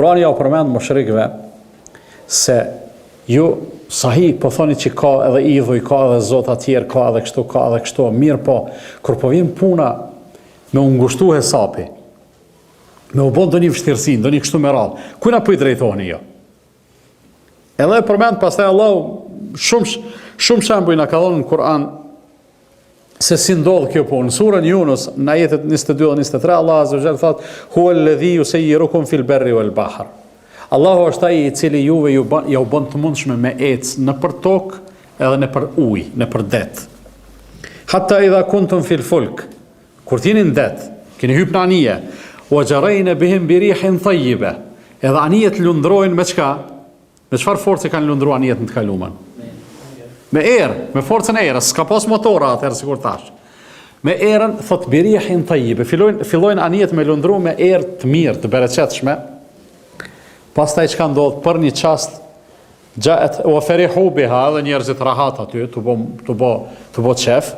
Kurani ja u përmend mushrikëve se ju sahi po thoni që ka edhe idhuj, ka edhe zota tjerë, ka edhe kështu, mirë po, kur po vjen puna me u ngushtu hesapi, me u bën ndonjë vështirësi, ndonjë kështu me radhë, kujna po i drejtoni jo? Edhe e përmend pastaj Allahu shumë shembuj na ka dhënë në Kur'an se si ndodh kjo punë. Në surën Yunus, në ajetet 22 dhe 23, Allah Azza wa Jalla thot: "Huwa alladhi yusayyirukum fil barri wal bahr." Allahu është ai i cili juve ju bën të mundshme me ecë në për tokë edhe në për ujë, në për det. Hatta idha kuntum fil fulk, kur t'jeni në det, keni hyrë në anije, wa jarayna bihim bi rihin tayyiba. Edhe anijet lundrojnë me çka? Me çfarë force kanë lundruar anijet në të kaluar? Me erë, me forcën e erës, s'ka pas motora atëherë sikur tash. Me erën, thot bi rihin tayyiba, fillojnë anijet me lundru me erë të mirë, të bereqetshme. Pastaj çka ndodh për një çast jaet wa farihu biha, dhe njerëzit rahat aty të bo çef.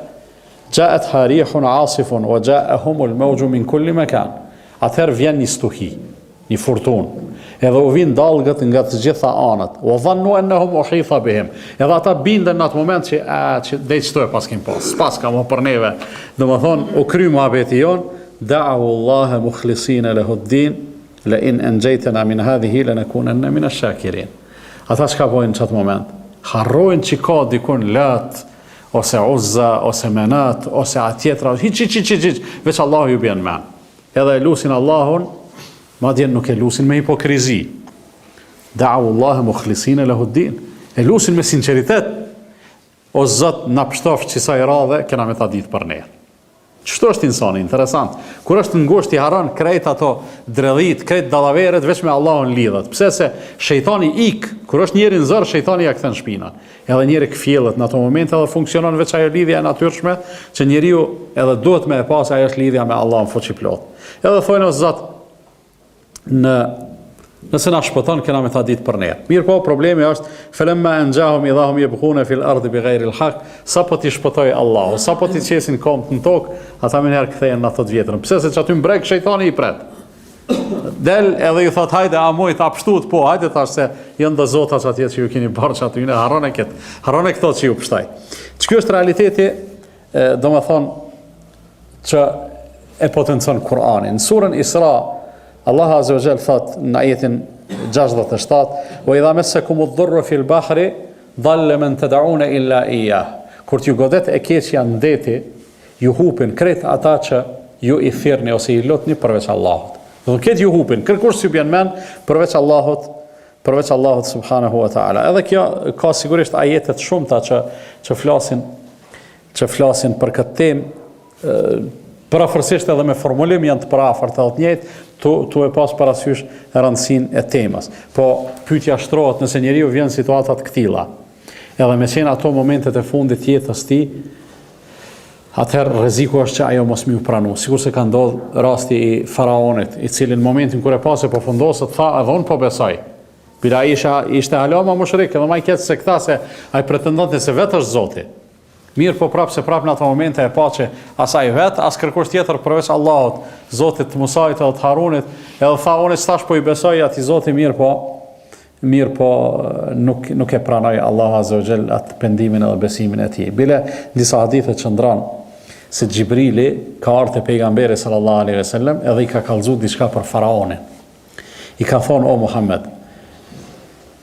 Jaet harihun asifun wa jaahum al-mawju min kulli makan. Atëherë vjen një stuhi, një furtunë. Edhe u vin dallgët nga të gjitha anët. Wa dhannu annahum uhita bihim. Edhe ata bindën në atë moment që dej çto e pas kim pas ka më për neve. Domethënë u kry muhabeti jon, da'u Allah mukhlisina lahu ad-din. La in anjaytana min hadhihi lanakunanna min ash-shakirin. Ata çka bojnë në çat moment? Harrojnë që ka dikun Lat, ose Uzza, ose Manat, ose atjetra, hiç, veç Allahu ju bën me. Edhe lusin Allahun, madje nuk e lusin me hipokrizi. Da'u Allah mukhlisina lahu ad-din. E lusin me sinqeritet. O Zot, na pështoft që sa i radhe, kena me ta ditë për ne. Çto është insani, interesant. Kur është ngusht i haron krejt ato dredhit, krejt dallaveret veç me Allahun lidhet. Pse se shejtani ik, kur është njëri në zor, shejtani ja kthen shpinën. Edhe njëri kfjellet në ato momente edhe funksionon veç ajo lidhja e natyrshme që njeriu edhe duhet me e pas ajo është lidhja me Allahun fuqi plot. Edhe thonë o Zot, nëse na shpëton kena me ta ditë për ne. Mirë po, problemi është falamma anjahum idahum yabghuna fil ardi bighayri al-haq, sapo ti shpëtoi Allahu, sapo ti qesin komt në tokë, ata më herë kthehen në ato të vjetrën. Pse se aty mbrek shejtani i pret. Del edhe i thot hajde a moj ta pshtut, po hajde tash se janë do zotash atje që ju keni borx aty, ne harrone këto që ju pshtaj. Ç'ky është realiteti, domethënë që e potencon Kur'anin. Në surën Isra Allah Azza wa Jalla thot në ajetin 67: "Wa idha massakum ad-durru fil bahri dhalla man tad'una illa iyyah." Kur t'ju godet e keqja në deti, ju hupin krejt ata që ju i thirrni ose i lutni përveç Allahut. Do të ketë ju hupin, kërkush s'ju bën mend përveç Allahut subhanahu wa ta'ala. Edhe kjo ka sigurisht ajete të shumta që flasin për këtë temë. Parafërsisht edhe me formulim janë të parafort edhe të njëjtë, tu e pas parasysh rëndësinë e temës. Po pyetja shtrohet nëse njeriu vjen në situata të këtilla, edhe me qenë ato momentet e fundit të jetës tij, atëherë rreziku është që ajo mos më u pranu. Sikurse ka ndodhur rasti i faraonit, i cili në momentin kur e pa se po fundoset, tha edhe unë po besoj. Bila ishte halama mushrik, edhe më i keq se këta se ai pretendonte se vetë është Zoti. Mirë po prapë në ato momente e pa që asaj vetë, as kërkush tjetër përveç Allahut, Zotit të Musait edhe të Harunit, edhe tha unë tash po i besoj atij Zoti, mirë po nuk e pranoi Allahu Azza wa Jall atë pendimin edhe besimin e tij. Bile disa hadithe që ndran se Xhibrili ka ardhur te pejgamberi sallallahu alaihi wasallam edhe i ka kallëzuar diçka për faraonin. I ka thonë o Muhammed,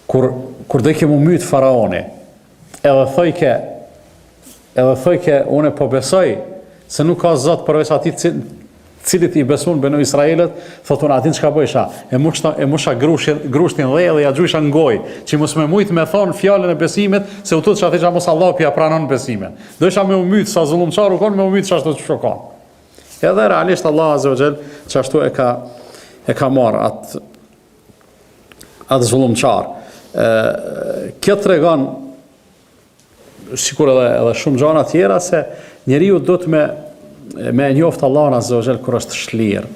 kur do i kemu myt faraoni, edhe thojke unë po besoj se nuk ka Zot përveç atij cilit i besun benu Israelit, thot unë atin çka bëjsha, e musha grushtin dhe ja gjujsha në gojë, që mos me mujt me thonë fjalën e besimit, se u tut që ati që mos Allah pja pranon besimin. Do isha me u myt sa zullumçar u kon, me u myt çashtu që shokon. Edhe realisht Allah Azza wa Jall çashtu e ka marr atë zullumçar. Kjo tregon sikur edhe shumë gjëra tjera se njeriu do të me njoft Allahun Azza wa Jall kur është shlirë.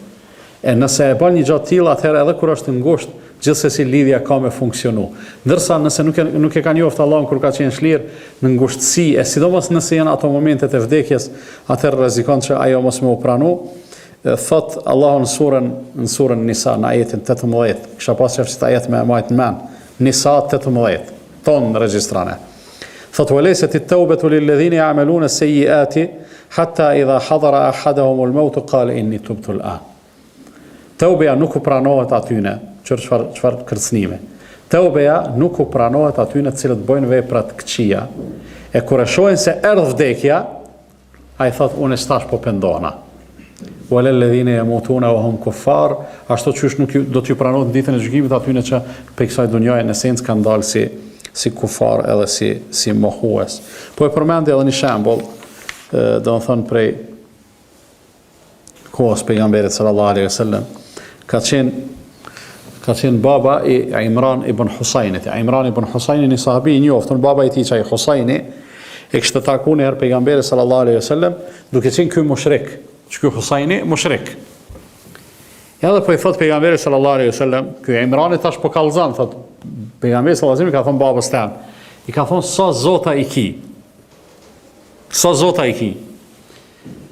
E nëse e bën një gjë të tillë, atëherë edhe kur është ngushtë, gjithsesi lidhja ka me funksionu. Ndërsa nëse nuk e ka njoft Allahun kur ka qenë shlirë në ngushtësi, e sidomos nëse janë ato momentet e vdekjes, atëherë rrezikon që ajo mos më u pranu. thot Allahu në surën Nisa në ajetin 18, kisha pas qefësit ajet me majtë në men, Nisa 18, tonë regjistrane. Thot walejset I tawbatu lilladhina ya'maluna sayyi'ati hatta idha hadara ahadahumul mautu qala inni tubtu al'an. Taubeja nuk u pranohet atyne, çfarë kërcënime. Taubeja nuk u pranohet atyne të cilët bojnë veprat këqija. E kur e shohin se erdh vdekja, ai thot unë stash po pendona. Walel ladhina yamutuna wa hum kuffar, ashtu qysh nuk do t'ju pranohet në ditën e gjykimit atyne që pe kësaj dunjaje në esencë kanë dalë si kufar edhe si mohues. Po e përmendi edhe një shembull, do të thonë prej kohës pejgamberit sallallahu alaihi wasallam, ka qenë baba I Imran ibn Husajnit. Imran ibn Husajni një sahabi I njoftën, baba I tij që ai Husajni e kishte takuar një herë pejgamberit sallallahu alaihi wasallam, duke qenë ky mushrik, që ky Husajni mushrik. Edhe po I thot pejgamberi sallallahu alaihi wasallam, ky Imrani tash po kallzon, thot pejgamberi sallallahu alaihi wasallam ka thon babës tan, I ka thon sa zota I ki. Sa zota I ki.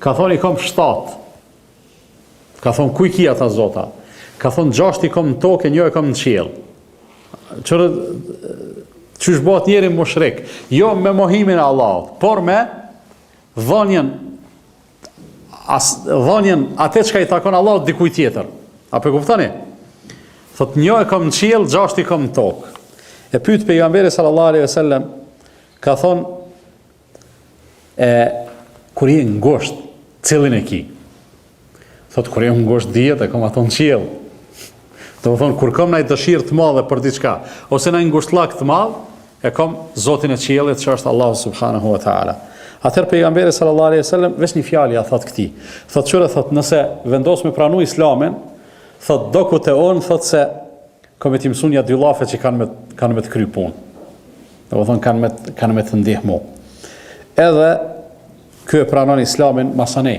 Ka thon I kam 7. Ka thon ku I ki ata zota? Ka thon 6 I kam në tokë, 1 e kam në qiell. Qysh bëhet njeri mushrik? Jo me mohimin e Allahut, por me dhënien atë çka I takon Allahut dikujt tjetër. Apo e kuptoni? Thot 1 e kam në qiell, 6 I kam në tokë. E pyet pejgamberi sallallahu alaihi wasallam, ka thon kur je ngosht, cilin e ki? Thot kur je ngosht dihet e kam ato në qiell. Do të thonë kur kam ndaj dëshirë të madhe për diçka, ose ndaj ngushëllak të madh, e kam Zotin e qiellit që është Allahu subhanahu wa taala. Atëherë pejgamberi sallallahu alaihi wasallam veç një fjalë ja thot këtij. Thot çore thot nëse vendos me pranu Islamin, thot dokut e on thot se kam të mësuan ja dy llafe që kanë me të kry punë. Do të thonë kanë me të ndihmu. Edhe ky e pranon Islamin masane.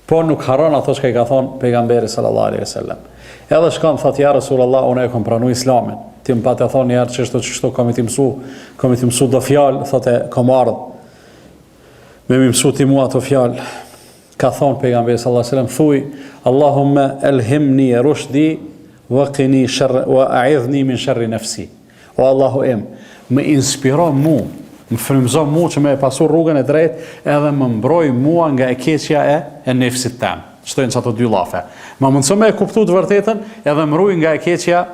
Po nuk haron ato që I ka thonë pejgamberi sallallahu alaihi wasallam. Edhe shkon thot ja Rasulullah, unë e kam pranu Islamin. Ti më patë thonë një herë çështo kam të mësu do fjalë, thotë kam ardhur me më mësu ti mua ato fjalë. Ka thonë pejgamberi sallallahu alaihi wasallam, thuj Allahumma elhimni rushdi wa qini sharr wa a'idhni min sharri nafsi. O Allahu im, më inspiro mua, më frymëzo mua që më e pasur rrugën e drejtë, edhe më mbroj mua nga e keqja e nefsit tam. Shtojnë ato dy llafe. Ma mundso me e kuptu të vërtetën, edhe më ruaj nga e keqja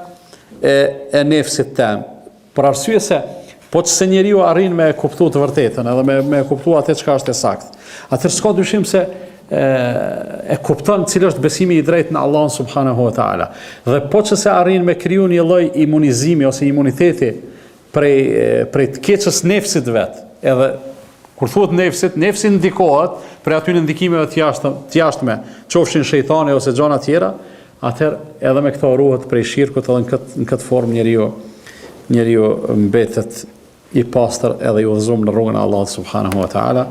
e nefsit tam. Për arsye se po që se njeriu arrin me e kuptu të vërtetën, edhe me e kuptu atë çka është e saktë. Atëherë s'ka dyshim se e kupton cili është besimi I drejtë në Allahun subhanahu wa taala. Dhe po që se arrin me kriju një lloj imunizimi ose imuniteti prej të keqës nefsit vet. Edhe kur thuhet nefsi ndikohet për aty në ndikimeve të jashtme, qofshin shejtani ose gjëra tjera, atëherë edhe me këto ruhet prej shirkut, edhe në këtë formë njeriu mbetet I pastër edhe I udhëzuar në rrugën e Allahut subhanahu wa taala.